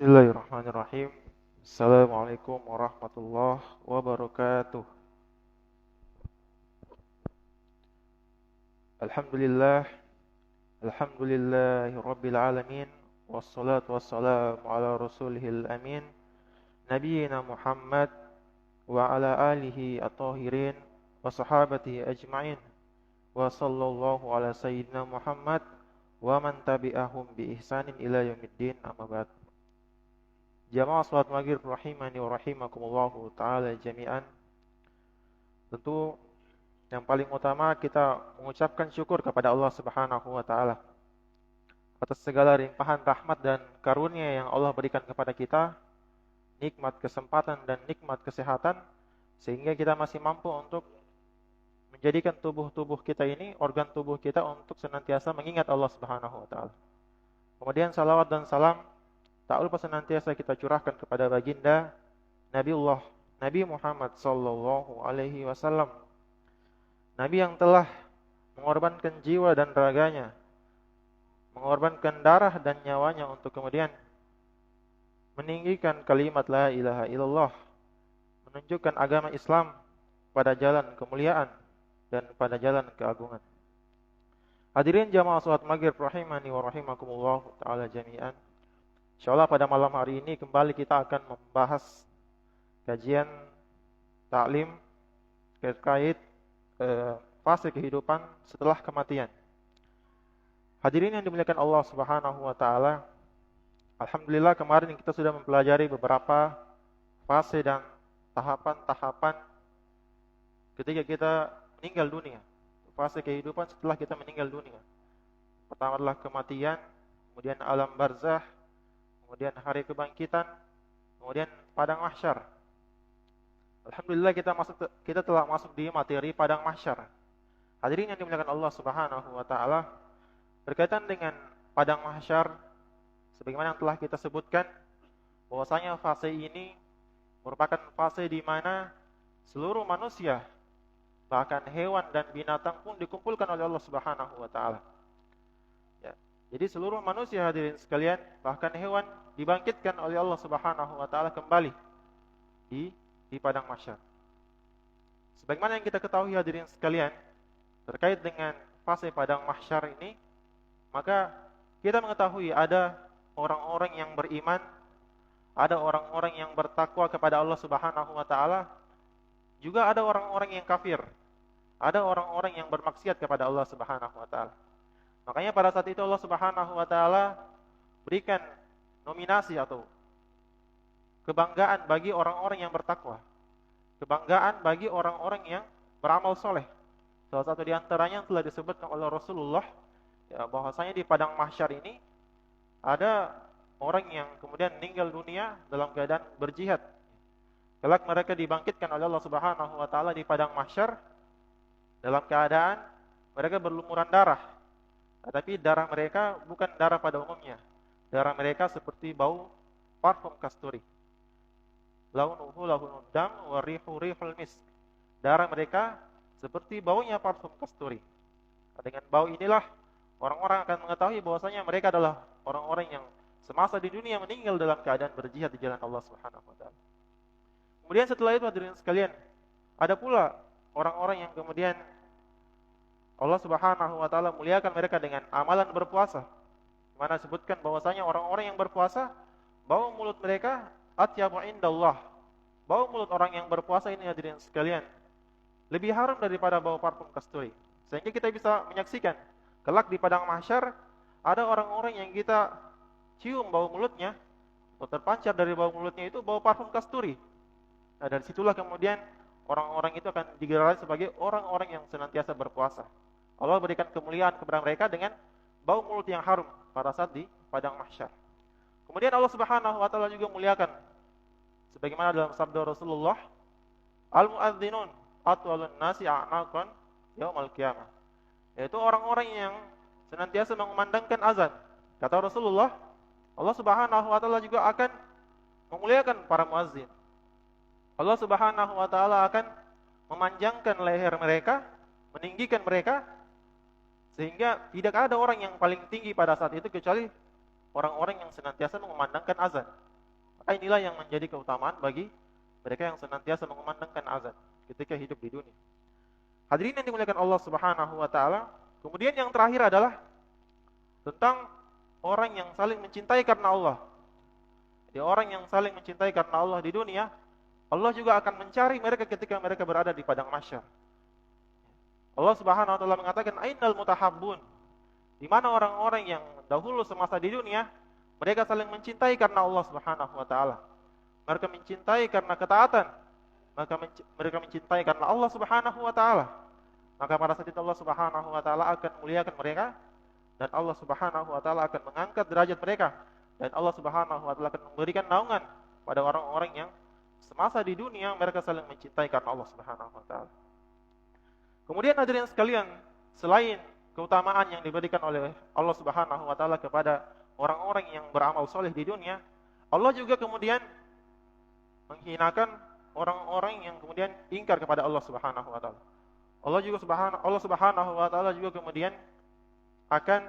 Bismillahirrahmanirrahim. Assalamualaikum warahmatullahi wabarakatuh. Alhamdulillah, alhamdulillahi rabbil alamin. Wassalatu wassalamu ala rasulihil amin. Nabiyyina Muhammad wa ala alihi at-tahirin wa sahabatihi ajma'in. Wa sallallahu ala sayyidina Muhammad wa man tabi'ahum bi ihsanin ila yaumiddin, amma ba'd. Jamaah salat maghrib rahimani wa rahimakumullahu ta'ala jami'an. Tentu yang paling utama kita mengucapkan syukur kepada Allah Subhanahu wa taala atas segala limpahan rahmat dan karunia yang Allah berikan kepada kita, nikmat kesempatan dan nikmat kesehatan, sehingga kita masih mampu untuk menjadikan tubuh kita ini, organ tubuh kita, untuk senantiasa mengingat Allah Subhanahu wa taala. Kemudian salawat dan salam tak lupa senantiasa kita curahkan kepada baginda Nabi Muhammad sallallahu alaihi wasallam, Nabi yang telah mengorbankan jiwa dan raganya, mengorbankan darah dan nyawanya untuk kemudian meninggikan kalimat la ilaha illallah, menunjukkan agama Islam pada jalan kemuliaan dan pada jalan keagungan. Hadirin jamaah salat maghrib rahimani wa rahimakumullah ta'ala jami'an. Insyaallah pada malam hari ini kembali kita akan membahas kajian taklim terkait fase kehidupan setelah kematian. Hadirin yang dimuliakan Allah Subhanahu wa taala, alhamdulillah kemarin kita sudah mempelajari beberapa fase dan tahapan-tahapan ketika kita meninggal dunia. Fase kehidupan setelah kita meninggal dunia. Pertama adalah kematian, kemudian alam barzah, kemudian hari kebangkitan, kemudian padang mahsyar. Alhamdulillah kita telah masuk di materi padang mahsyar. Hadirin yang dimuliakan Allah Subhanahu wa taala, berkaitan dengan padang mahsyar, sebagaimana yang telah kita sebutkan, bahwasanya fase ini merupakan fase di mana seluruh manusia, bahkan hewan dan binatang pun dikumpulkan oleh Allah Subhanahu wa taala. Ya. Jadi seluruh manusia hadirin sekalian, bahkan hewan dibangkitkan oleh Allah Subhanahu wa taala kembali di padang mahsyar. Sebagaimana yang kita ketahui hadirin sekalian, terkait dengan fase padang mahsyar ini, maka kita mengetahui ada orang-orang yang beriman, ada orang-orang yang bertakwa kepada Allah Subhanahu wa taala, juga ada orang-orang yang kafir, ada orang-orang yang bermaksiat kepada Allah Subhanahu wa taala. Makanya pada saat itu Allah Subhanahu wa taala berikan nominasi atau kebanggaan bagi orang-orang yang bertakwa, kebanggaan bagi orang-orang yang beramal soleh. Salah satu di antaranya yang telah disebutkan oleh Rasulullah, ya, bahwasanya di padang mahsyar ini ada orang yang kemudian meninggal dunia dalam keadaan berjihad. Kelak mereka dibangkitkan oleh Allah Subhanahu wa taala di padang mahsyar dalam keadaan mereka berlumuran darah. Tetapi darah mereka bukan darah pada umumnya. Darah mereka seperti bau parfum kasturi. Launuhu launud dam wa rihu rihul misk. Darah mereka seperti baunya parfum kasturi. Dengan bau inilah orang-orang akan mengetahui bahwasanya mereka adalah orang-orang yang semasa di dunia meninggal dalam keadaan berjihad di jalan Allah Subhanahu wa taala. Kemudian setelah itu hadirin sekalian, ada pula orang-orang yang kemudian Allah Subhanahu wa taala muliakan mereka dengan amalan berpuasa. Di mana disebutkan bahwasanya orang-orang yang berpuasa, bau mulut mereka atyabu indallah. Bau mulut orang yang berpuasa ini hadirin sekalian lebih harum daripada bau parfum kasturi. Sehingga kita bisa menyaksikan kelak di padang mahsyar ada orang-orang yang kita cium bau mulutnya, atau terpancar dari bau mulutnya itu bau parfum kasturi. Nah, dari situlah kemudian orang-orang itu akan digelar sebagai orang-orang yang senantiasa berpuasa. Allah berikan kemuliaan kepada mereka dengan bau mulut yang harum pada saat di padang mahsyar. Kemudian Allah Subhanahu wa taala juga muliakan sebagaimana dalam sabda Rasulullah, al-muadzdinun atwalun nasi a'naqan yaumal qiyamah. Yaitu orang-orang yang senantiasa mengumandangkan azan. Kata Rasulullah, Allah Subhanahu wa taala juga akan memuliakan para muazzin. Allah Subhanahu wa taala akan memanjangkan leher mereka, meninggikan mereka, sehingga tidak ada orang yang paling tinggi pada saat itu kecuali orang-orang yang senantiasa mengumandangkan azan. Inilah yang menjadi keutamaan bagi mereka yang senantiasa mengumandangkan azan ketika hidup di dunia. Hadirin yang dimuliakan Allah Subhanahu wa taala, kemudian yang terakhir adalah tentang orang yang saling mencintai karena Allah. Jadi orang yang saling mencintai karena Allah di dunia, Allah juga akan mencari mereka ketika mereka berada di padang mahsyar. Allah Subhanahu wa taala mengatakan ainal mutahabbun. Di mana orang-orang yang dahulu semasa di dunia, mereka saling mencintai karena Allah Subhanahu wa taala. Mereka mencintai karena ketaatan. Mereka mencintai karena Allah Subhanahu wa taala. Maka pada saat itu Allah Subhanahu wa taala akan muliakan mereka dan Allah Subhanahu wa taala akan mengangkat derajat mereka dan Allah Subhanahu wa taala akan memberikan naungan pada orang-orang yang semasa di dunia mereka saling mencintai karena Allah Subhanahu wa taala. Kemudian hadirin sekalian, selain keutamaan yang diberikan oleh Allah Subhanahu wa taala kepada orang-orang yang beramal soleh di dunia, Allah juga kemudian menghinakan orang-orang yang kemudian ingkar kepada Allah Subhanahu wa taala. Allah Subhanahu wa taala juga kemudian akan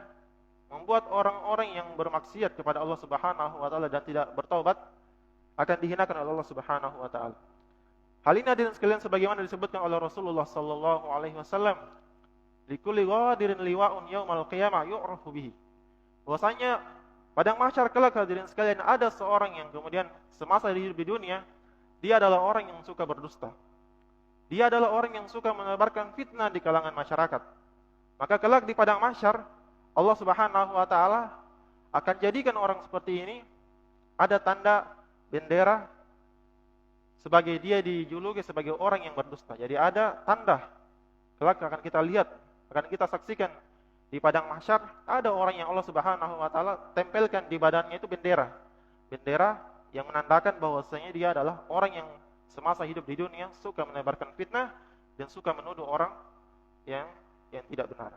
membuat orang-orang yang bermaksiat kepada Allah Subhanahu wa taala dan tidak bertaubat akan dihinakan oleh Allah Subhanahu wa taala. Hal ini hadirin sekalian sebagaimana disebutkan oleh Rasulullah sallallahu alaihi wasallam, likulli ghadirin liwa'un yaumal qiyamah yu'rafu bihi. Bahwasanya padang mahsyar kelak hadirin sekalian ada seorang yang kemudian semasa hidup di dunia dia adalah orang yang suka berdusta. Dia adalah orang yang suka menebarkan fitnah di kalangan masyarakat. Maka kelak di padang mahsyar Allah Subhanahu wa taala akan jadikan orang seperti ini ada tanda bendera sebagai dia dijuluki sebagai orang yang berdusta. Jadi ada tanda. Kelak akan kita lihat, akan kita saksikan di padang mahsyar ada orang yang Allah Subhanahu wa taala tempelkan di badannya itu bendera. Bendera yang menandakan bahwasanya dia adalah orang yang semasa hidup di dunia suka menebarkan fitnah dan suka menuduh orang yang tidak benar.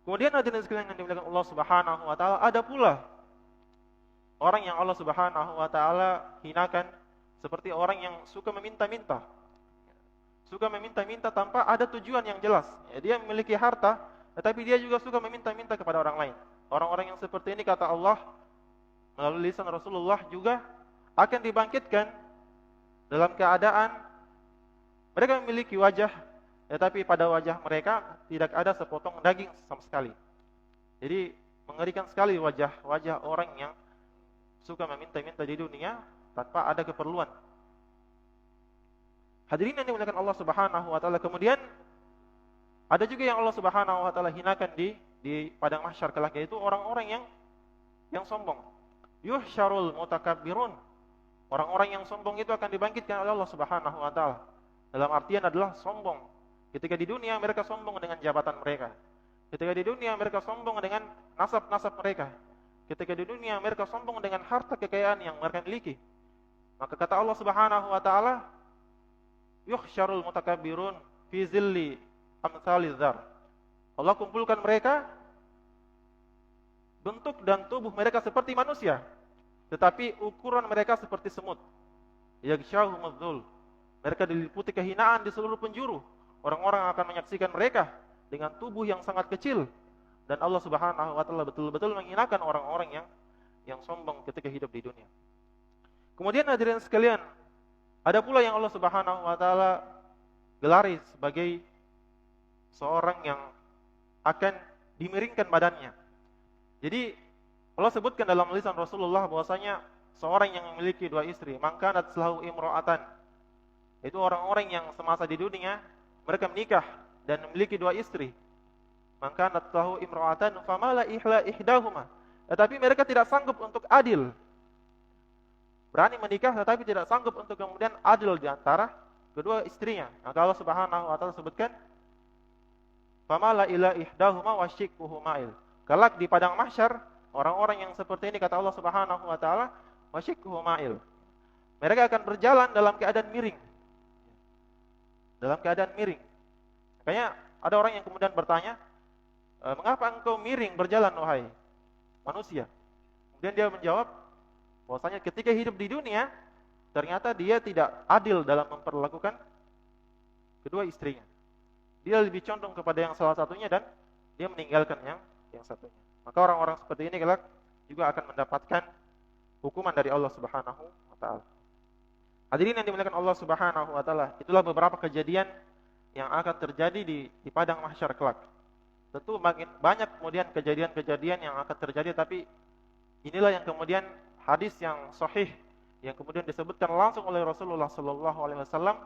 Kemudian hadirin sekalian yang dimuliakan Allah Subhanahu wa taala, ada pula orang yang Allah Subhanahu wa taala hinakan seperti orang yang suka meminta-minta. Suka meminta-minta tanpa ada tujuan yang jelas. Ya, dia memiliki harta, tetapi dia juga suka meminta-minta kepada orang lain. Orang-orang yang seperti ini kata Allah melalui lisan Rasulullah juga akan dibangkitkan dalam keadaan mereka memiliki wajah, tetapi pada wajah mereka tidak ada sepotong daging sama sekali. Jadi mengerikan sekali wajah orang yang suka meminta-minta di dunia tanpa ada keperluan. Hadirin yang dimuliakan Allah Subhanahu wa taala, kemudian ada juga yang Allah Subhanahu wa taala hinakan di padang mahsyar kelak, yaitu orang-orang yang sombong. Yuhsyarul mutakabbirun. Orang-orang yang sombong itu akan dibangkitkan oleh Allah Subhanahu wa taala. Dalam artian adalah sombong. Ketika di dunia mereka sombong dengan jabatan mereka. Ketika di dunia mereka sombong dengan nasab-nasab mereka. Ketika di dunia mereka sombong dengan harta kekayaan yang mereka miliki. Maka kata Allah Subhanahu wa taala, yuhsyarul mutakabbirun fi zilli amsaliz zar. Allah kumpulkan mereka, bentuk dan tubuh mereka seperti manusia, tetapi ukuran mereka seperti semut. Yaghsyahumuz dzul. Mereka diliputi kehinaan di seluruh penjuru. Orang-orang akan menyaksikan mereka dengan tubuh yang sangat kecil, dan Allah Subhanahu wa taala betul-betul menghinakan orang-orang yang sombong ketika hidup di dunia. Kemudian hadirin sekalian, ada pula yang Allah Subhanahu wa taala gelari sebagai seorang yang akan dimiringkan badannya. Jadi Allah sebutkan dalam lisan Rasulullah bahwasanya seorang yang memiliki dua istri, maka natslahu imra'atan. Itu orang-orang yang semasa di dunia mereka menikah dan memiliki dua istri. Maka natslahu imra'atan famala ihla ihdahuma. Tetapi mereka tidak sanggup untuk adil. Berani menikah tetapi tidak sanggup untuk kemudian adil di antara kedua istrinya. Maka Allah Subhanahu wa taala sebutkan famala ila ihdahuma wasyikuhu ma'il. Kelak di padang mahsyar orang-orang yang seperti ini kata Allah Subhanahu wa taala wasyikuhu ma'il. Mereka akan berjalan dalam keadaan miring. Dalam keadaan miring. Makanya ada orang yang kemudian bertanya, mengapa engkau miring berjalan wahai manusia? Kemudian dia menjawab bahwasanya ketika hidup di dunia ternyata dia tidak adil dalam memperlakukan kedua istrinya. Dia lebih condong kepada yang salah satunya dan dia meninggalkan yang satunya. Maka orang-orang seperti ini kelak juga akan mendapatkan hukuman dari Allah Subhanahu wa taala. Hadirin yang dimuliakan Allah Subhanahu wa taala, itulah beberapa kejadian yang akan terjadi di padang mahsyar kelak. Tentu makin banyak kemudian kejadian-kejadian yang akan terjadi, tapi inilah yang kemudian hadis yang sahih yang kemudian disebutkan langsung oleh Rasulullah sallallahu alaihi wasallam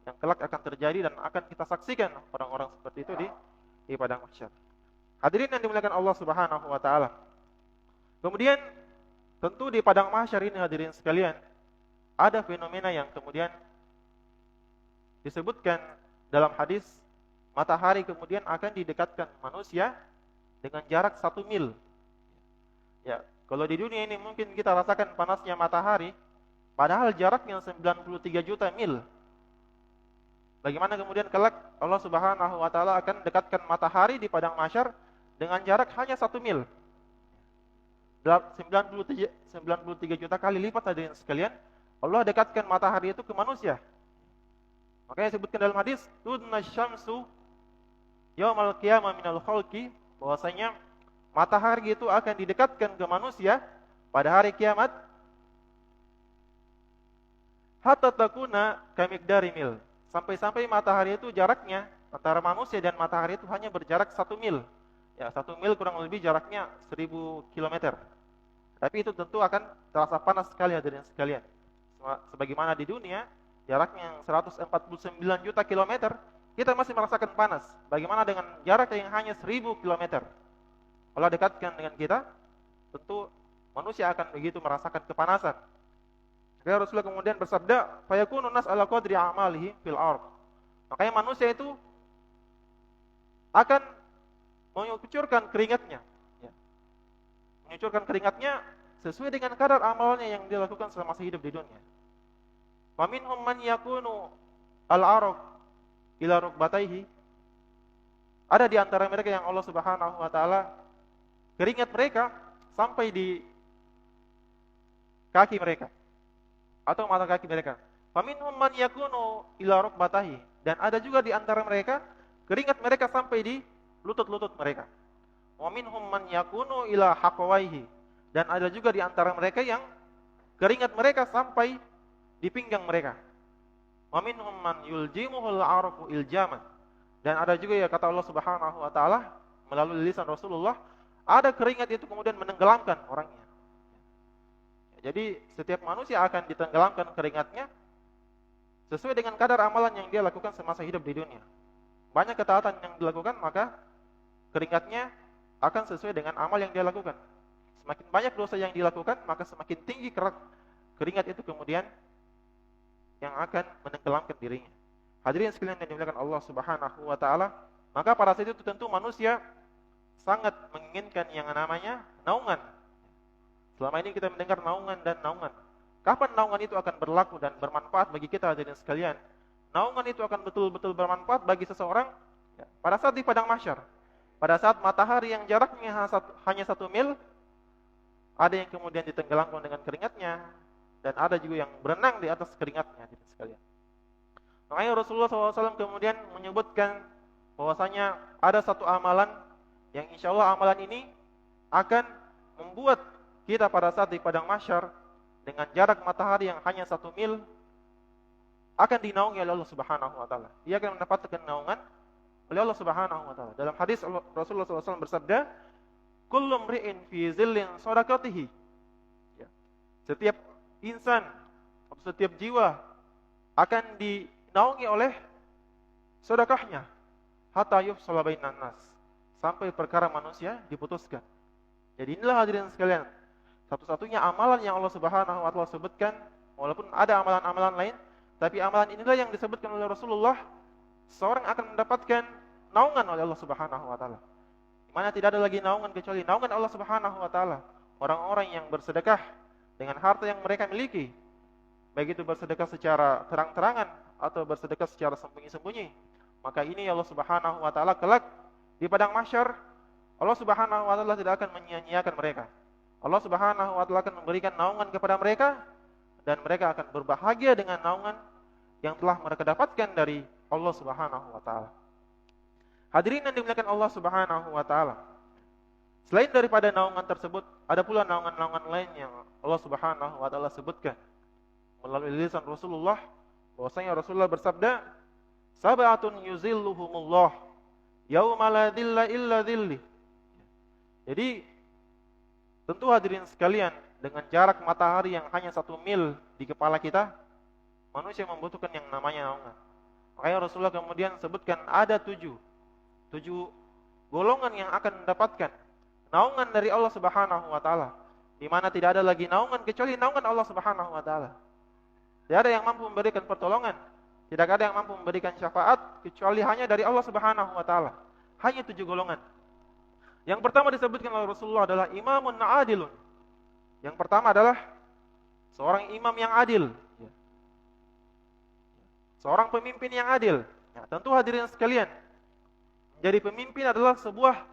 yang kelak akan terjadi dan akan kita saksikan orang-orang seperti itu di padang mahsyar. Hadirin yang dimuliakan Allah Subhanahu wa taala. Kemudian tentu di padang mahsyar ini hadirin sekalian ada fenomena yang kemudian disebutkan dalam hadis, matahari kemudian akan didekatkan manusia dengan jarak 1 mil. Ya, kalau di dunia ini mungkin kita rasakan panasnya matahari, padahal jaraknya 93 juta mil. Bagaimana kemudian kelak Allah Subhanahu wa taala akan dekatkan matahari di padang mahsyar dengan jarak hanya 1 mil. 93 juta kali lipat hadirin sekalian, Allah dekatkan matahari itu ke manusia. Makanya disebutkan dalam hadis, tudna syamsu yaumal qiyamah minal khalqi, bahwasanya matahari itu akan didekatkan ke manusia pada hari kiamat hatta takuna kamikdari mil. Sampai-sampai matahari itu jaraknya antara manusia dan matahari itu hanya berjarak 1 mil. Ya, 1 mil kurang lebih jaraknya 1000 km. Tapi itu tentu akan terasa panas sekali hadirin sekalian. Sebagaimana di dunia jaraknya yang 149 juta kilometer, kita masih merasakan panas. Bagaimana dengan jarak yang hanya 1000 kilometer? Allah dekatkan dengan kita, tentu manusia akan begitu merasakan kepanasan. Maka Rasulullah kemudian bersabda, "Fayakunu nas ala qadri a'malihi fil ardh." Makanya manusia itu akan mengucurkan keringatnya, ya. Mengucurkan keringatnya sesuai dengan kadar amalnya yang dilakukan selama hidup di dunia. Wa minhum man yakunu al-araq ila rukbatayhi. Ada di antara mereka yang Allah Subhanahu wa taala keringat mereka sampai di kaki mereka atau mata kaki mereka. Wa minhum man yakunu ila rukbatayhi, dan ada juga di antara mereka keringat mereka sampai di lutut-lutut mereka. Wa minhum man yakunu ila haqwaihi, dan ada juga di antara mereka yang keringat mereka sampai di pinggang mereka. Wa minhum man yuljimuhul arafu iljaman, dan ada juga ya kata Allah Subhanahu wa taala melalui lisan Rasulullah, ada keringat itu kemudian menenggelamkan orangnya. Jadi setiap manusia akan ditenggelamkan keringatnya sesuai dengan kadar amalan yang dia lakukan semasa hidup di dunia. Banyak ketaatan yang dilakukan, maka keringatnya akan sesuai dengan amal yang dia lakukan. Semakin banyak dosa yang dilakukan, maka semakin tinggi keringat itu kemudian yang akan menenggelamkan dirinya. Hadirin sekalian yang dimuliakan Allah Subhanahu wa taala, maka pada saat itu tentu manusia sangat menginginkan yang namanya naungan. Selama ini kita mendengar naungan dan naungan. Kapan naungan itu akan berlaku dan bermanfaat bagi kita hadirin sekalian? Naungan itu akan betul-betul bermanfaat bagi seseorang ya, pada saat di padang mahsyar. Pada saat matahari yang jaraknya hanya 1 mil, ada yang kemudian ditenggelamkan dengan keringatnya, dan ada juga yang berenang di atas keringatnya sekalian. Makanya Rasulullah SAW kemudian menyebutkan bahwasanya ada satu amalan yang insya Allah amalan ini akan membuat kita pada saat di padang mahsyar dengan jarak matahari yang hanya 1 mil akan dinaungi oleh Allah Subhanahu wa taala. Dia akan mendapatkan naungan oleh Allah Subhanahu wa taala. Dalam hadis Rasulullah SAW bersabda, "Kullu mri'in fi zillin shadaqatihi." Ya. Setiap insan, setiap jiwa akan dinaungi oleh sedekahnya hatta yufsala bainan nas, sampai perkara manusia diputuskan. Jadi inilah hadirin sekalian, satu-satunya amalan yang Allah Subhanahu wa taala sebutkan, walaupun ada amalan-amalan lain, tapi amalan inilah yang disebutkan oleh Rasulullah, seorang akan mendapatkan naungan oleh Allah Subhanahu wa taala. Di mana tidak ada lagi naungan kecuali naungan Allah Subhanahu wa taala. Orang-orang yang bersedekah dengan harta yang mereka miliki, baik itu bersedekah secara terang-terangan atau bersedekah secara sembunyi-sembunyi, maka ini Allah Subhanahu wa taala kelak di padang mahsyar, Allah Subhanahu wa taala tidak akan menyia-nyiakan mereka. Allah Subhanahu wa taala akan memberikan naungan kepada mereka, dan mereka akan berbahagia dengan naungan yang telah mereka dapatkan dari Allah Subhanahu wa taala. Hadirin yang dimuliakan Allah Subhanahu wa taala, Selain daripada naungan tersebut, ada pula naungan-naungan lain yang Allah Subhanahu wa taala sebutkan melalui lisan Rasulullah, bahwasanya Rasulullah bersabda, "Sab'atun yuzilluhumullah yauma la dhilla illa dhilli." Jadi, tentu hadirin sekalian, dengan jarak matahari yang hanya 1 mil di kepala kita, manusia membutuhkan yang namanya naungan. Makanya Rasulullah kemudian sebutkan ada tujuh golongan yang akan mendapatkan naungan dari Allah Subhanahu wa taala, di mana tidak ada lagi naungan kecuali naungan Allah Subhanahu wa taala. Tidak ada yang mampu memberikan pertolongan, tidak ada yang mampu memberikan syafaat kecuali hanya dari Allah Subhanahu wa taala. Hanya 7 golongan. Yang pertama disebutkan oleh Rasulullah adalah imamun adilun. Yang pertama adalah seorang imam yang adil. Seorang pemimpin yang adil. Ya, tentu hadirin sekalian, menjadi pemimpin adalah sebuah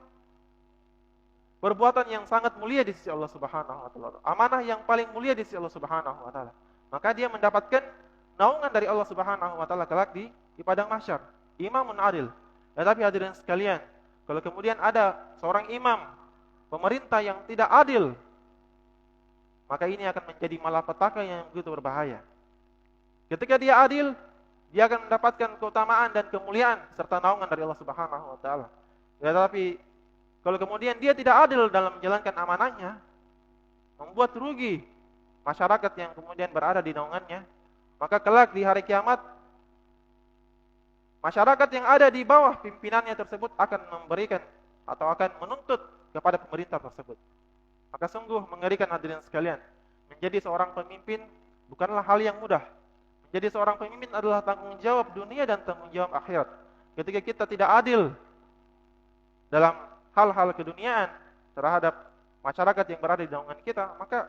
perbuatan yang sangat mulia di sisi Allah Subhanahu wa taala. Amanah yang paling mulia di sisi Allah Subhanahu wa taala. Maka dia mendapatkan naungan dari Allah Subhanahu wa taala kelak di padang mahsyar. Imamun adil. Tetapi hadirin sekalian, kalau kemudian ada seorang imam pemerintah yang tidak adil, maka ini akan menjadi malapetaka yang begitu berbahaya. Ketika dia adil, dia akan mendapatkan keutamaan dan kemuliaan serta naungan dari Allah Subhanahu wa taala. Tetapi kalau kemudian dia tidak adil dalam menjalankan amanahnya, membuat rugi masyarakat yang kemudian berada di naungannya, maka kelak di hari kiamat, masyarakat yang ada di bawah pimpinannya tersebut akan memberikan atau akan menuntut kepada pemerintah tersebut. Maka sungguh mengerikan hadirin sekalian. Menjadi seorang pemimpin bukanlah hal yang mudah. Menjadi seorang pemimpin adalah tanggung jawab dunia dan tanggung jawab akhirat. Ketika kita tidak adil dalam hal-hal keduniaan terhadap masyarakat yang berada di naungan kita, maka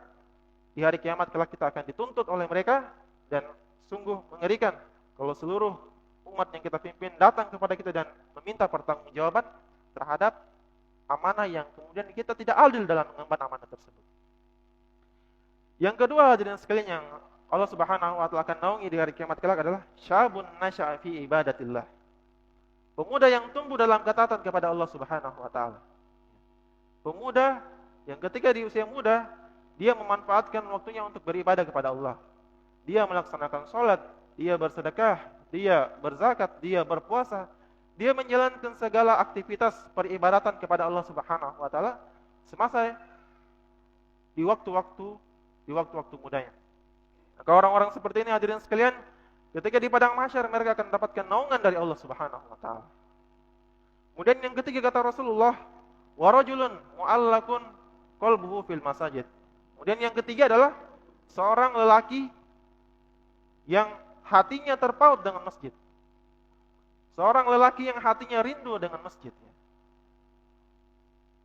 di hari kiamat kelak kita akan dituntut oleh mereka, dan sungguh mengerikan kalau seluruh umat yang kita pimpin datang kepada kita dan meminta pertanggungjawaban terhadap amanah yang kemudian kita tidak adil dalam mengemban amanah tersebut. Yang kedua hadirin sekalian yang Allah Subhanahu wa taala akan naungi di hari kiamat kelak adalah syabun nasya'a fi ibadatillah. Pemuda yang tumbuh dalam ketaatan kepada Allah Subhanahu wa taala. Pemuda yang ketika di usia muda dia memanfaatkan waktunya untuk beribadah kepada Allah. Dia melaksanakan sholat, dia bersedekah, dia berzakat, dia berpuasa, dia menjalankan segala aktivitas peribadatan kepada Allah Subhanahu wa taala semasa di waktu-waktu mudanya. Maka orang-orang seperti ini hadirin sekalian, ketika di padang mahsyar mereka akan mendapatkan naungan dari Allah Subhanahu wa taala. Kemudian yang ketiga kata Rasulullah, wa rajulun mu'allaqun qalbuhu fil masajid. Kemudian yang ketiga adalah seorang lelaki yang hatinya terpaut dengan masjid. Seorang lelaki yang hatinya rindu dengan masjidnya.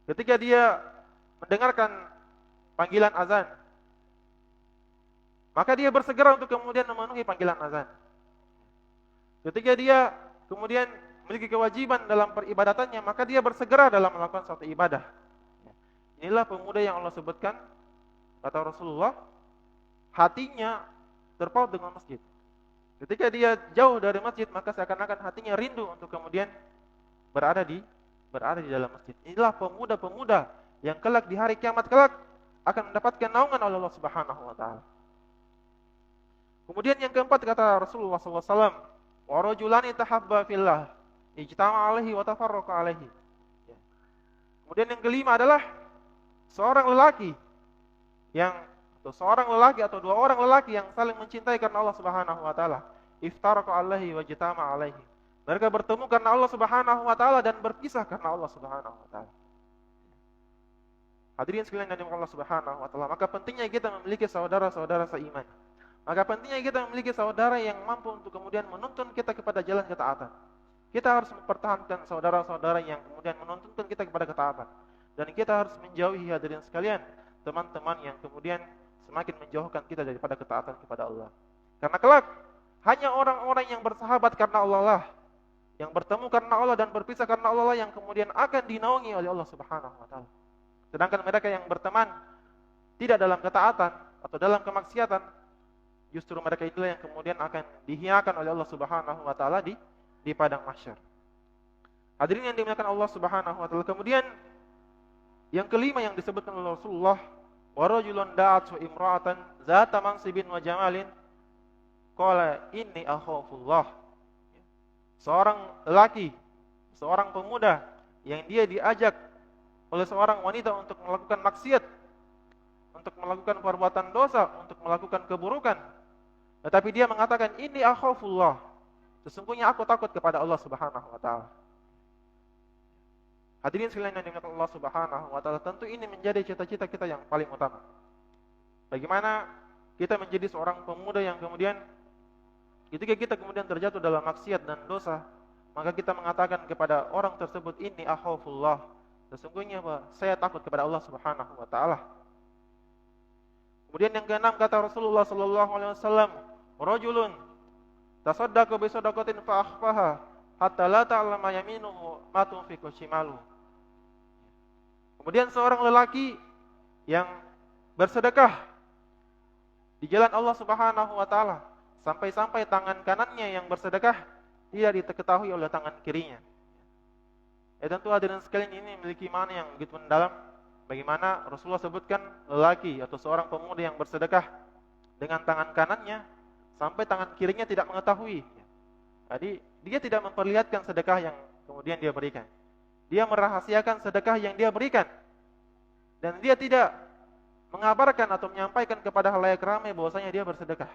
Ketika dia mendengarkan panggilan azan, maka dia bersegera untuk kemudian memenuhi panggilan azan. Ketika dia kemudian memiliki kewajiban dalam peribadatannya, maka dia bersegera dalam melakukan suatu ibadah. Inilah pemuda yang Allah sebutkan, kata Rasulullah, hatinya terpaut dengan masjid. Ketika dia jauh dari masjid, maka seakan-akan hatinya rindu untuk kemudian berada di dalam masjid. Inilah pemuda-pemuda yang kelak di hari kiamat kelak akan mendapatkan naungan oleh Allah Subhanahu wa taala. Kemudian yang keempat kata Rasulullah SAW, wa rajulani tahabba fillah, ijtama alaihi wa tafarraqa alaihi. Kemudian yang kelima adalah seorang lelaki atau dua orang lelaki yang saling mencintai karena Allah Subhanahu wa taala. Iftaraqa alaihi wa ijtama alaihi. Mereka bertemu karena Allah Subhanahu wa taala dan berpisah karena Allah Subhanahu wa taala. Hadirin sekalian yang dimuliakan Allah Subhanahu wa taala, maka pentingnya kita memiliki saudara-saudara seiman. Maka pentingnya kita memiliki saudara yang mampu untuk kemudian menuntun kita kepada jalan ketaatan. Kita harus mempertahankan saudara-saudara yang kemudian menuntunkan kita kepada ketaatan. Dan kita harus menjauhi hadirin sekalian teman-teman yang kemudian semakin menjauhkan kita daripada ketaatan kepada Allah. Karena kelak hanya orang-orang yang bersahabat karena Allah lah, yang bertemu karena Allah dan berpisah karena Allah lah yang kemudian akan dinaungi oleh Allah Subhanahu wa taala. Sedangkan mereka yang berteman tidak dalam ketaatan atau dalam kemaksiatan, justru mereka itulah yang kemudian akan dihinakan oleh Allah Subhanahu wa taala di padang mahsyar. Hadirin yang dimuliakan Allah Subhanahu wa taala, kemudian Yang kelima yang disebutkan oleh Rasulullah, wa rajulun da'at imra'atan zata mansibin wa jamalin qala inni akhafullah. Seorang lelaki, seorang pemuda yang dia diajak oleh seorang wanita untuk melakukan maksiat, untuk melakukan perbuatan dosa, untuk melakukan keburukan. Tetapi dia mengatakan, ini akhafullah. Sesungguhnya aku takut kepada Allah Subhanahu wa taala. Hadirin sekalian yang dimuliakan Allah Subhanahu wa taala, tentu ini menjadi cita-cita kita yang paling utama. Bagaimana kita menjadi seorang pemuda yang kemudian ketika kita kemudian terjatuh dalam maksiat dan dosa, maka kita mengatakan kepada orang tersebut, ini akhafullah. Sesungguhnya saya takut kepada Allah Subhanahu wa taala. Kemudian yang keenam kata Rasulullah sallallahu alaihi wasallam, rajulun tasaddaqa bi sadaqatin fa akhfaha hatta la ta'lama yaminuhu ma tunfiqu shimaluhu. Kemudian seorang lelaki yang bersedekah di jalan Allah Subhanahu wa taala sampai-sampai tangan kanannya yang bersedekah tidak diketahui oleh tangan kirinya. Tentu hadirin sekalian, ini memiliki makna yang begitu mendalam. Bagaimana Rasulullah sebutkan lelaki atau seorang pemuda yang bersedekah dengan tangan kanannya sampai tangan kirinya tidak mengetahui. Jadi dia tidak memperlihatkan sedekah yang kemudian dia berikan. Dia merahasiakan sedekah yang dia berikan. Dan dia tidak mengabarkan atau menyampaikan kepada halayak ramai bahwasanya dia bersedekah.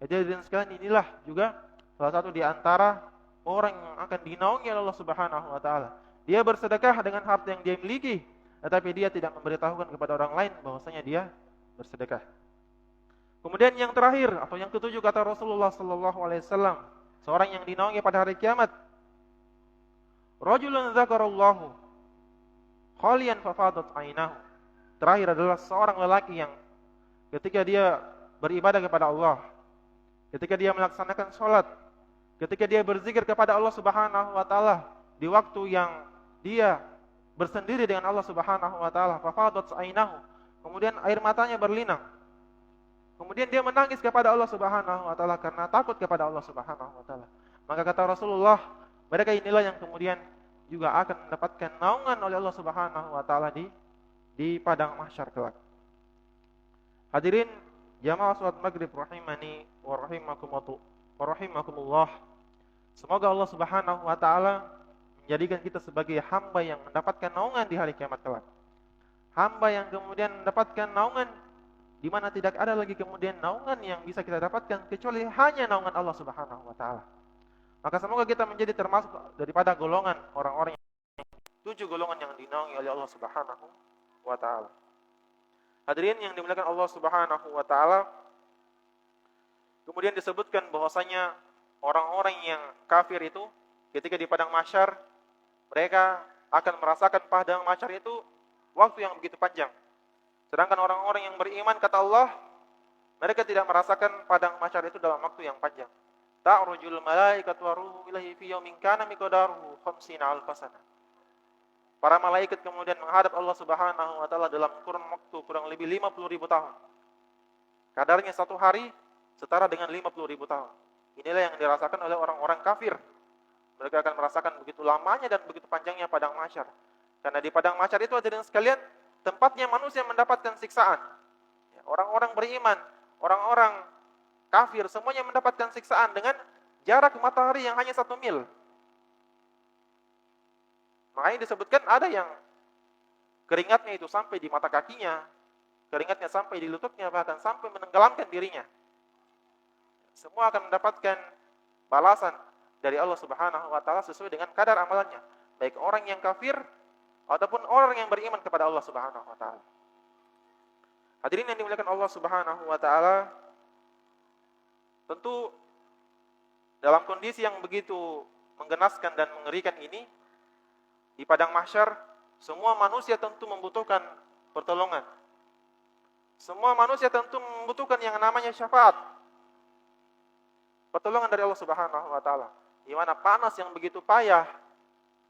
Jadi hadirin sekalian, inilah juga salah satu di antara orang yang akan dinaungi oleh Allah Subhanahu wa taala. Dia bersedekah dengan harta yang dia miliki, tetapi dia tidak memberitahukan kepada orang lain bahwasanya dia bersedekah. Kemudian yang terakhir atau yang ketujuh kata Rasulullah sallallahu alaihi wasallam, seorang yang dinaungi pada hari kiamat, rajulun dzakarallahu khalian fafadat ainahu. Terakhir adalah seorang lelaki yang ketika dia beribadah kepada Allah, ketika dia melaksanakan sholat, ketika dia berzikir kepada Allah Subhanahu wa taala di waktu yang dia bersendiri dengan Allah Subhanahu wa taala, fafadat ainahu, kemudian air matanya berlinang. Kemudian dia menangis kepada Allah Subhanahu wa taala karena takut kepada Allah Subhanahu wa taala. Maka kata Rasulullah, mereka inilah yang kemudian juga akan mendapatkan naungan oleh Allah Subhanahu wa taala di padang mahsyar kelak. Hadirin jamaah salat maghrib rahimani wa rahimakumullah. Semoga Allah Subhanahu wa taala menjadikan kita sebagai hamba yang mendapatkan naungan di hari kiamat kelak. Hamba yang kemudian mendapatkan naungan di mana tidak ada lagi kemudian naungan yang bisa kita dapatkan kecuali hanya naungan Allah Subhanahu wa taala. Maka semoga kita menjadi termasuk daripada golongan orang-orang yang 7 golongan yang dinaungi oleh Allah Subhanahu wa taala. Hadirin yang dimuliakan Allah Subhanahu wa taala, kemudian disebutkan bahwasanya orang-orang yang kafir itu ketika di padang mahsyar mereka akan merasakan padang mahsyar itu waktu yang begitu panjang. Sedangkan orang-orang yang beriman kata Allah, mereka tidak merasakan padang mahsyar itu dalam waktu yang panjang. Ta'rujul malaikatu waruhu ilaihi fi yaumin kana miqdaruhu 50 alf sanah. Para malaikat kemudian menghadap Allah Subhanahu wa taala dalam kurun waktu kurang lebih 50.000 tahun. Kadarnya satu hari setara dengan 50.000 tahun. Inilah yang dirasakan oleh orang-orang kafir. Mereka akan merasakan begitu lamanya dan begitu panjangnya padang mahsyar. Karena di padang mahsyar itu hadirin sekalian, tempatnya manusia mendapatkan siksaan. Orang-orang beriman, orang-orang kafir, semuanya mendapatkan siksaan dengan jarak matahari yang hanya 1 mil. Makanya disebutkan ada yang keringatnya itu sampai di mata kakinya, keringatnya sampai di lututnya, bahkan sampai menenggelamkan dirinya. Semua akan mendapatkan balasan dari Allah Subhanahu wa taala sesuai dengan kadar amalannya, baik orang yang kafir ataupun orang yang beriman kepada Allah Subhanahu wa taala. Hadirin yang dimuliakan Allah Subhanahu wa taala, tentu dalam kondisi yang begitu menggenaskan dan mengerikan ini, di padang mahsyar semua manusia tentu membutuhkan pertolongan. Semua manusia tentu membutuhkan yang namanya syafaat. Pertolongan dari Allah Subhanahu wa taala. Di mana panas yang begitu payah,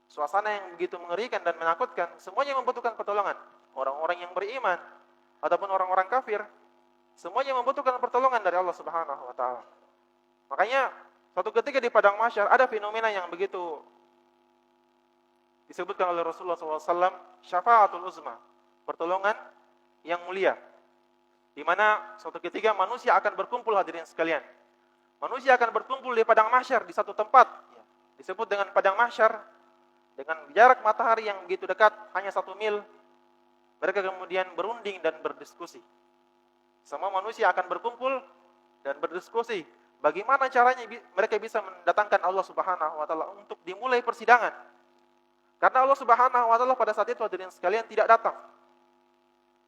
suasana yang begitu mengerikan dan menakutkan, semuanya membutuhkan pertolongan. Orang-orang yang beriman ataupun orang-orang kafir, semuanya membutuhkan pertolongan dari Allah Subhanahu wa taala. Makanya suatu ketika di padang mahsyar ada fenomena yang begitu disebutkan oleh Rasulullah SAW syafaatul uzma, pertolongan yang mulia, di mana suatu ketika manusia akan berkumpul, hadirin sekalian. Manusia akan berkumpul di padang mahsyar di satu tempat, disebut dengan padang mahsyar, dengan jarak matahari yang begitu dekat, hanya 1 mil. Mereka kemudian berunding dan berdiskusi. Semua manusia akan berkumpul dan berdiskusi bagaimana caranya mereka bisa mendatangkan Allah Subhanahu wa taala untuk dimulai persidangan. Karena Allah Subhanahu wa taala pada saat itu, hadirin sekalian, tidak datang.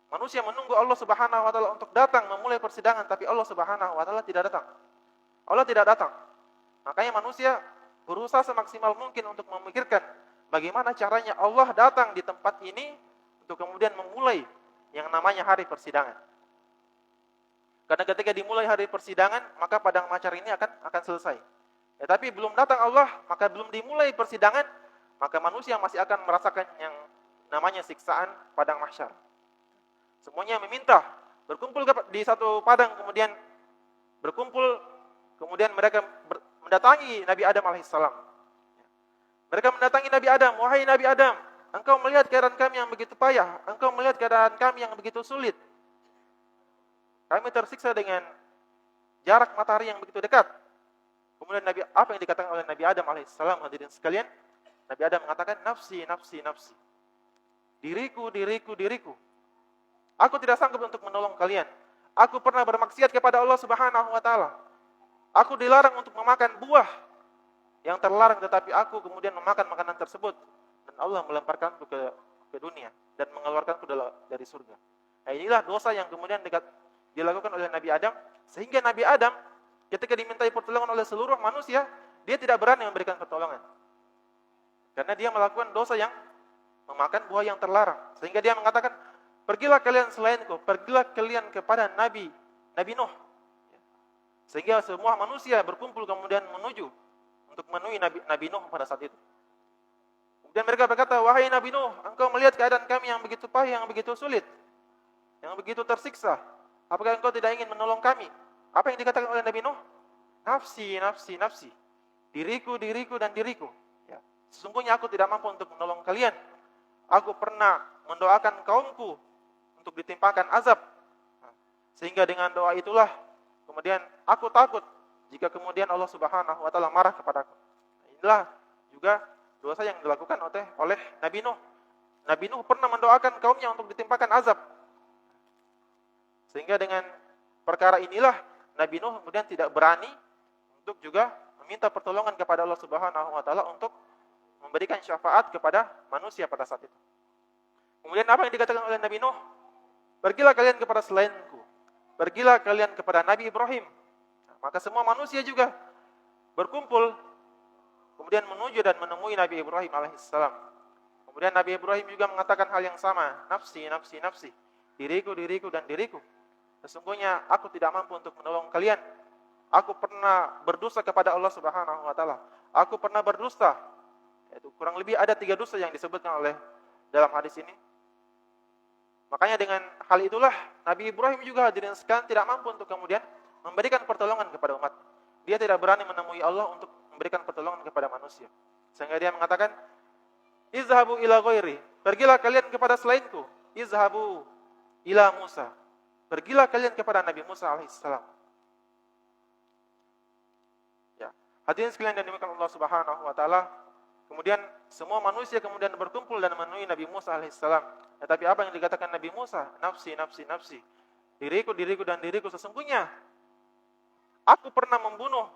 Manusia menunggu Allah Subhanahu wa taala untuk datang memulai persidangan, tapi Allah Subhanahu wa taala tidak datang. Allah tidak datang. Makanya manusia berusaha semaksimal mungkin untuk memikirkan bagaimana caranya Allah datang di tempat ini untuk kemudian memulai yang namanya hari persidangan. Karena ketika dimulai hari persidangan, maka padang mahsyar ini akan selesai. Ya, tapi belum datang Allah, maka belum dimulai persidangan, maka manusia masih akan merasakan yang namanya siksaan padang mahsyar. Semuanya meminta berkumpul di satu padang, kemudian berkumpul, kemudian mereka mendatangi Nabi Adam alaihissalam. Mereka mendatangi Nabi Adam, wahai Nabi Adam, engkau melihat keadaan kami yang begitu payah, engkau melihat keadaan kami yang begitu sulit. Kami tersiksa dengan jarak matahari yang begitu dekat. Kemudian apa yang dikatakan oleh Nabi Adam alaihissalam, hadirin sekalian? Nabi Adam mengatakan, nafsi, nafsi, nafsi. Diriku, diriku, diriku. Aku tidak sanggup untuk menolong kalian. Aku pernah bermaksiat kepada Allah Subhanahu wa taala. Aku dilarang untuk memakan buah yang terlarang, tetapi aku kemudian memakan makanan tersebut, dan Allah melemparkanku ke dunia dan mengeluarkanku dari surga. Nah, inilah dosa yang kemudian dilakukan oleh Nabi Adam, sehingga Nabi Adam ketika dimintai pertolongan oleh seluruh manusia, dia tidak berani memberikan pertolongan. Karena dia melakukan dosa yang memakan buah yang terlarang. Sehingga dia mengatakan, pergilah kalian selainku, pergilah kalian kepada Nabi Nuh. Sehingga semua manusia berkumpul kemudian menuju untuk menemui Nabi Nuh pada saat itu. Kemudian mereka berkata, wahai Nabi Nuh, engkau melihat keadaan kami yang begitu payah, yang begitu sulit, yang begitu tersiksa. Apakah engkau tidak ingin menolong kami? Apa yang dikatakan oleh Nabi Nuh? Nafsi, nafsi, nafsi. Diriku, diriku, dan diriku. Ya. Sesungguhnya aku tidak mampu untuk menolong kalian. Aku pernah mendoakan kaumku untuk ditimpakan azab. Sehingga dengan doa itulah, kemudian aku takut jika kemudian Allah Subhanahu wa taala marah kepadaku. Inilah juga dosa yang dilakukan oleh Nabi Nuh. Nabi Nuh pernah mendoakan kaumnya untuk ditimpakan azab. Sehingga dengan perkara inilah Nabi Nuh kemudian tidak berani untuk juga meminta pertolongan kepada Allah Subhanahu wa taala untuk memberikan syafaat kepada manusia pada saat itu. Kemudian apa yang dikatakan oleh Nabi Nuh? Pergilah kalian kepada selainku. Pergilah kalian kepada Nabi Ibrahim. Maka semua manusia juga berkumpul kemudian menuju dan menemui Nabi Ibrahim alaihissalam. Kemudian Nabi Ibrahim juga mengatakan hal yang sama, nafsi, nafsi, nafsi. Diriku, diriku, dan diriku. Sesungguhnya aku tidak mampu untuk menolong kalian. Aku pernah berdosa kepada Allah Subhanahu wa taala. Aku pernah berdusta. Itu kurang lebih ada 3 dosa yang disebutkan oleh dalam hadis ini. Makanya dengan hal itulah Nabi Ibrahim juga, hadirin sekalian, tidak mampu untuk kemudian memberikan pertolongan kepada umat. Dia tidak berani menemui Allah untuk memberikan pertolongan kepada manusia. Sehingga dia mengatakan, izhabu ila ghairi. Pergilah kalian kepada selainku. Izhabu ila Musa. Pergilah kalian kepada Nabi Musa alaihissalam. Ya, hadirin sekalian yang dimuliakan Allah Subhanahu wa taala, kemudian semua manusia kemudian berkumpul dan menemui Nabi Musa alaihissalam. Tetapi apa yang dikatakan Nabi Musa? Nafsi, nafsi, nafsi. Diriku, diriku, dan diriku. Sesungguhnya aku pernah membunuh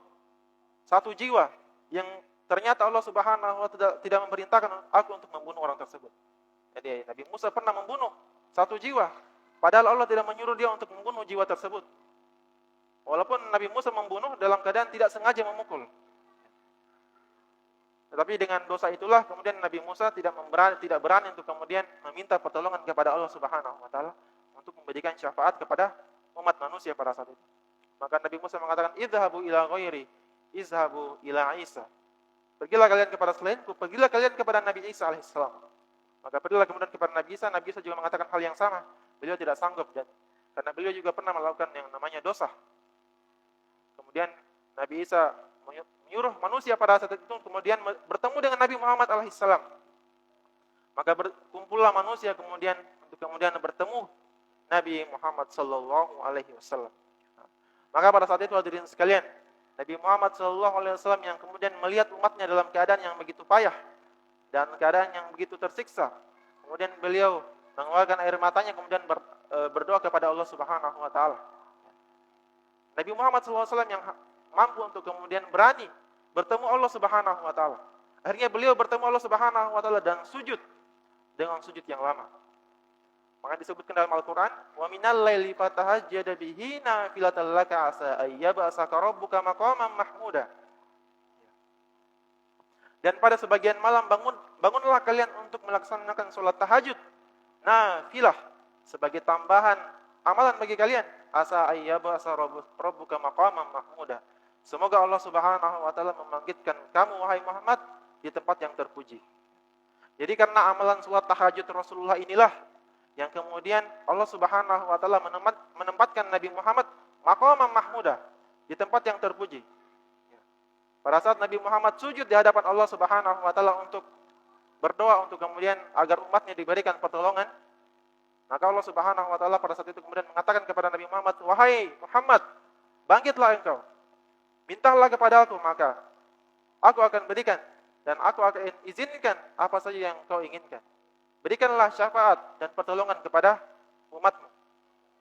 1 jiwa yang ternyata Allah Subhanahu wa taala tidak memerintahkan aku untuk membunuh orang tersebut. Jadi Nabi Musa pernah membunuh 1 jiwa, padahal Allah tidak menyuruh dia untuk membunuh jiwa tersebut. Walaupun Nabi Musa membunuh dalam keadaan tidak sengaja memukul. Tetapi dengan dosa itulah kemudian Nabi Musa tidak berani untuk kemudian meminta pertolongan kepada Allah Subhanahu wa taala untuk memberikan syafaat kepada umat manusia pada saat itu. Maka Nabi Musa mengatakan, "Idhabu ila ghairi, izhabu ila Isa." Pergilah kalian kepada selainku, pergilah kalian kepada Nabi Isa alaihissalam. Maka pergilah kemudian kepada Nabi Isa juga mengatakan hal yang sama. Beliau tidak sanggup karena beliau juga pernah melakukan yang namanya dosa. Kemudian Nabi Isa menyuruh manusia pada saat itu kemudian bertemu dengan Nabi Muhammad alaihissalam. Maka berkumpullah manusia kemudian untuk kemudian bertemu Nabi Muhammad sallallahu alaihi wasallam. Maka pada saat itu hadirin sekalian, Nabi Muhammad sallallahu alaihi wasallam yang kemudian melihat umatnya dalam keadaan yang begitu payah dan keadaan yang begitu tersiksa. Kemudian beliau mengeluarkan air matanya kemudian berdoa kepada Allah Subhanahu wa taala. Nabi Muhammad sallallahu alaihi wasallam yang mampu untuk kemudian berani bertemu Allah Subhanahu wa taala. Akhirnya beliau bertemu Allah Subhanahu wa taala dan sujud dengan sujud yang lama. Maka disebutkan dalam Al-Qur'an, "Wa minal laili fatahajjad bihi nafilatan laka asa ayyab'asaka rabbuka maqaman mahmuda." Dan pada sebagian malam bangunlah kalian untuk melaksanakan sholat tahajud, nafilah, sebagai tambahan amalan bagi kalian. Asa ayyab'asa rabbuka maqaman mahmuda. Semoga Allah Subhanahu wa taala membangkitkan kamu wahai Muhammad di tempat yang terpuji. Jadi karena amalan sholat tahajud Rasulullah inilah yang kemudian Allah Subhanahu wa taala menempatkan Nabi Muhammad maqaman mahmuda, di tempat yang terpuji. Pada saat Nabi Muhammad sujud di hadapan Allah Subhanahu wa taala untuk berdoa untuk kemudian agar umatnya diberikan pertolongan, maka Allah Subhanahu wa taala pada saat itu kemudian mengatakan kepada Nabi Muhammad, "Wahai Muhammad, bangkitlah engkau. Mintalah kepada aku, maka aku akan berikan dan aku akan izinkan apa saja yang kau inginkan. Berikanlah syafaat dan pertolongan kepada umatmu."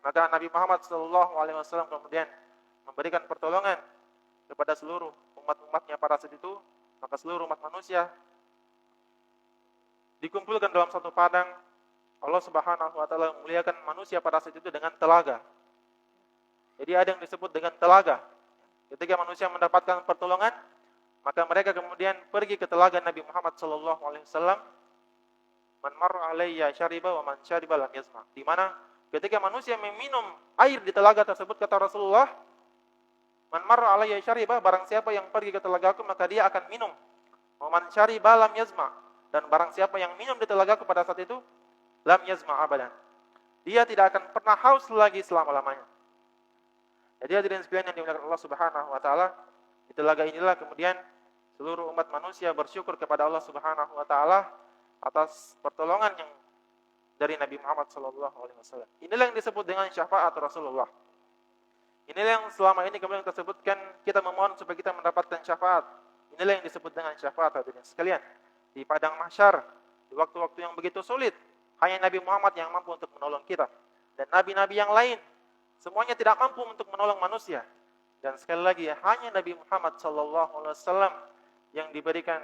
Maka Nabi Muhammad sallallahu alaihi wasallam kemudian memberikan pertolongan kepada seluruh umat-umatnya pada saat itu. Maka seluruh umat manusia dikumpulkan dalam satu padang. Allah Subhanahu wa taala memuliakan manusia pada saat itu dengan telaga. Jadi ada yang disebut dengan telaga. Ketika manusia mendapatkan pertolongan, maka mereka kemudian pergi ke telaga Nabi Muhammad sallallahu alaihi wasallam. Man marra alayya syariba wa man syariba lam yazma. Di mana ketika manusia meminum air di telaga tersebut, kata Rasulullah, man marra alayya syariba, barang siapa yang pergi ke telagaku maka dia akan minum. Wa man syariba lam yazma, dan barang siapa yang minum di telagaku pada saat itu, lam yazma abadan, dia tidak akan pernah haus lagi selama-lamanya. Jadi hadirin sekalian yang dimuliakan Allah Subhanahu wa taala, di telaga inilah kemudian seluruh umat manusia bersyukur kepada Allah Subhanahu wa taala atas pertolongan yang dari Nabi Muhammad sallallahu alaihi wasallam. Inilah yang disebut dengan syafaat Rasulullah. Inilah yang selama ini kemudian kita sebutkan, kita memohon supaya kita mendapatkan syafaat. Inilah yang disebut dengan syafaat hadirin sekalian. Di padang mahsyar, di waktu-waktu yang begitu sulit, hanya Nabi Muhammad yang mampu untuk menolong kita. Dan nabi-nabi yang lain semuanya tidak mampu untuk menolong manusia. Dan sekali lagi hanya Nabi Muhammad sallallahu alaihi wasallam yang diberikan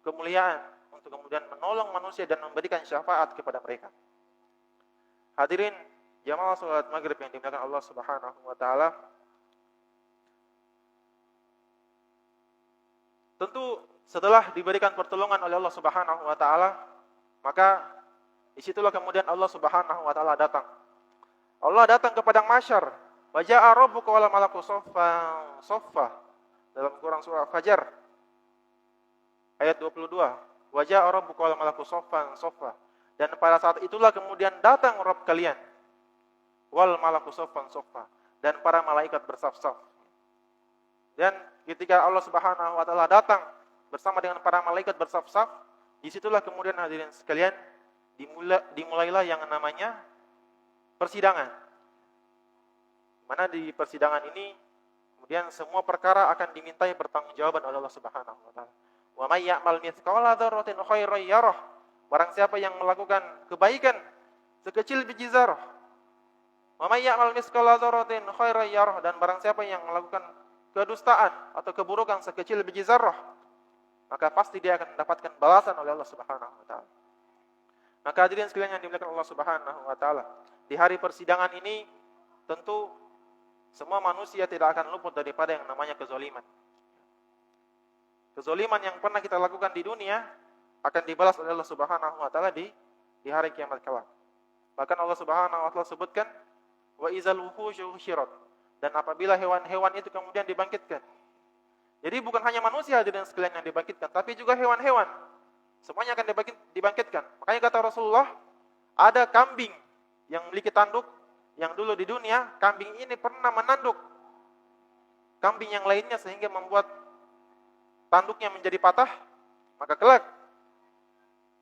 kemuliaan untuk kemudian menolong manusia dan memberikan syafaat kepada mereka. Hadirin jamaah salat maghrib yang dimuliakan Allah Subhanahu wa taala. Tentu setelah diberikan pertolongan oleh Allah Subhanahu wa taala, maka disitulah kemudian Allah Subhanahu wa taala datang. Allah datang ke padang mahsyar. Wa ja'a rabbuka wal malaku saffan saffa. Dalam Quran surah Fajar ayat 22. Wa ja'a rabbuka wal malaku saffan saffa. Dan pada saat itulah kemudian datang Rabb kalian. Wal malaku saffan saffa. Dan para malaikat bersaf-saf. Dan ketika Allah Subhanahu wa taala datang bersama dengan para malaikat bersaf-saf, disitulah kemudian hadirin sekalian dimulailah yang namanya persidangan. Mana di persidangan ini kemudian semua perkara akan dimintai pertanggungjawaban oleh Allah Subhanahu wa taala. Wa may ya'mal mithqala dzarratin khairan yarah. Barang siapa yang melakukan kebaikan sekecil biji zarah. Wa may ya'mal mithqala dzarratin khairan yarah, dan barang siapa yang melakukan kedustaan atau keburukan sekecil biji zarah, maka pasti dia akan mendapatkan balasan oleh Allah Subhanahu wa taala. Maka hadirin sekalian yang dimuliakan Allah Subhanahu wa taala, di hari persidangan ini tentu semua manusia tidak akan luput daripada yang namanya kezaliman. Kezaliman yang pernah kita lakukan di dunia akan dibalas oleh Allah Subhanahu wa taala di hari kiamat kelak. Bahkan Allah Subhanahu wa taala sebutkan wa izal wuhusyu husyirat, dan apabila hewan-hewan itu kemudian dibangkitkan. Jadi bukan hanya manusia hadirin sekalian yang dibangkitkan, tapi juga hewan-hewan. Semuanya akan dibangkitkan. Makanya kata Rasulullah, ada kambing yang memiliki tanduk, yang dulu di dunia kambing ini pernah menanduk kambing yang lainnya sehingga membuat tanduknya menjadi patah. Maka kelak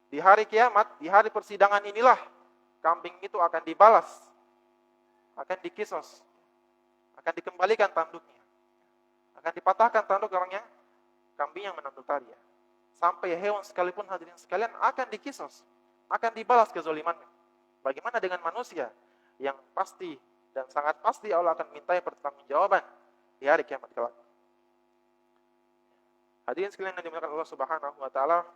Di hari kiamat, di hari persidangan inilah kambing itu akan dibalas, akan dikisos, akan dikembalikan tanduknya, akan dipatahkan tanduk orang yang kambing yang menanduk tadi ya. Sampai hewan sekalipun hadirin sekalian akan dikisos, akan dibalas kezalimannya. Bagaimana dengan manusia yang pasti dan sangat pasti Allah akan mintai pertanggungjawaban di hari kiamat kelak. Hadirin sekalian yang dimuliakan Allah Subhanahu wa taala,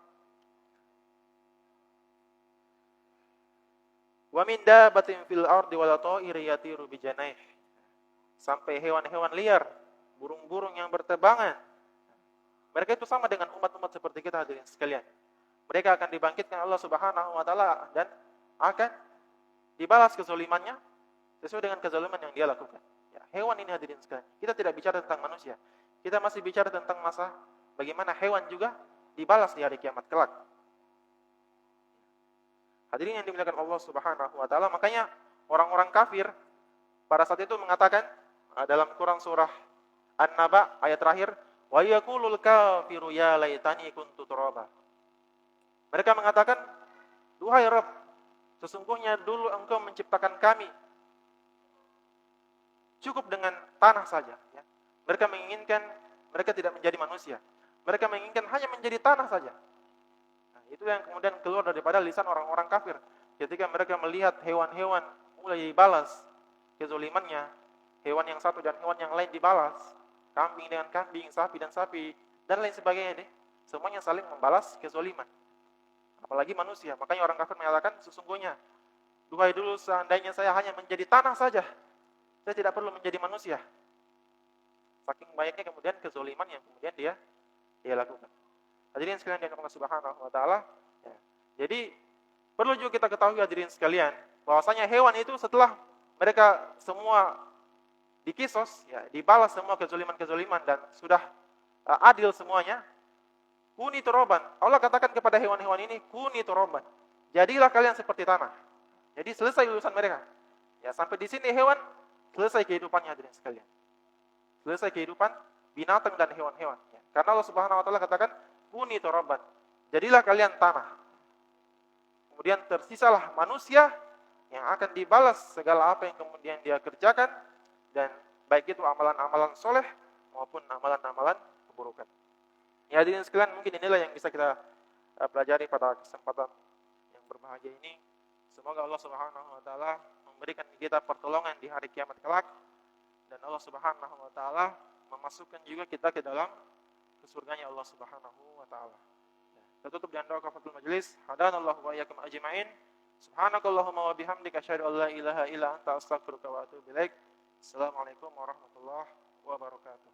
wa min dabbatin fil ardi wala ta'iri yatiru bi janaih. Sampai hewan-hewan liar, burung-burung yang berterbangan. Mereka itu sama dengan umat-umat seperti kita hadirin sekalian. Mereka akan dibangkitkan Allah Subhanahu wa taala dan akan dibalas kezalimannya sesuai dengan kezaliman yang dia lakukan. Ya, hewan ini hadirin sekalian. Kita tidak bicara tentang manusia. Kita masih bicara tentang masa bagaimana hewan juga dibalas di hari kiamat kelak. Hadirin yang dimuliakan Allah Subhanahu wa taala, makanya orang-orang kafir pada saat itu mengatakan dalam Quran surah An-Naba ayat terakhir, wa yaqulul kafiru ya laitani kuntu turaba. Mereka mengatakan, duhai Rabb, sesungguhnya dulu Engkau menciptakan kami cukup dengan tanah saja. Ya. Mereka menginginkan, mereka tidak menjadi manusia. Mereka menginginkan hanya menjadi tanah saja. Nah, itu yang kemudian keluar daripada lisan orang-orang kafir. Ketika mereka melihat hewan-hewan mulai dibalas kezalimannya, hewan yang satu dan hewan yang lain dibalas, kambing dengan kambing, sapi dan sapi, dan lain sebagainya deh. Semuanya saling membalas kezaliman. Apalagi manusia. Makanya orang kafir mengatakan, sesungguhnya, duhai dulu seandainya saya hanya menjadi tanah saja, saya tidak perlu menjadi manusia. Saking banyaknya kemudian kezaliman yang kemudian dia lakukan. Hadirin sekalian dari Allah Subhanahu wa taala. Ya. Jadi perlu juga kita ketahui hadirin sekalian, bahwasanya hewan itu setelah mereka semua dikisos, ya, dibalas semua kezaliman-kezaliman dan sudah adil semuanya, kuni turaban. Allah katakan kepada hewan-hewan ini, kuni turaban. Jadilah kalian seperti tanah. Jadi selesai urusan mereka. Ya, sampai di sini hewan selesai kehidupannya hadirin sekalian. Selesai kehidupan binatang dan hewan-hewan. Ya. Karena Allah Subhanahu wa taala katakan, kuni turaban. Jadilah kalian tanah. Kemudian tersisalah manusia yang akan dibalas segala apa yang kemudian dia kerjakan, dan baik itu amalan-amalan soleh maupun amalan-amalan keburukan. Ya hadirin sekalian, mungkin inilah yang bisa kita pelajari pada kesempatan yang berbahagia ini. Semoga Allah Subhanahu wa taala memberikan kita pertolongan di hari kiamat kelak, dan Allah Subhanahu wa taala memasukkan juga kita ke dalam surganya Allah Subhanahu wa taala. Ya, kita tutup dengan doa kafaratul majelis. Hadanallahu wa iyyakum ajmain. Subhanakallahumma wa bihamdika asyhadu an la ilaha illa anta astaghfiruka wa atubu ilaik. Assalamualaikum warahmatullahi wabarakatuh.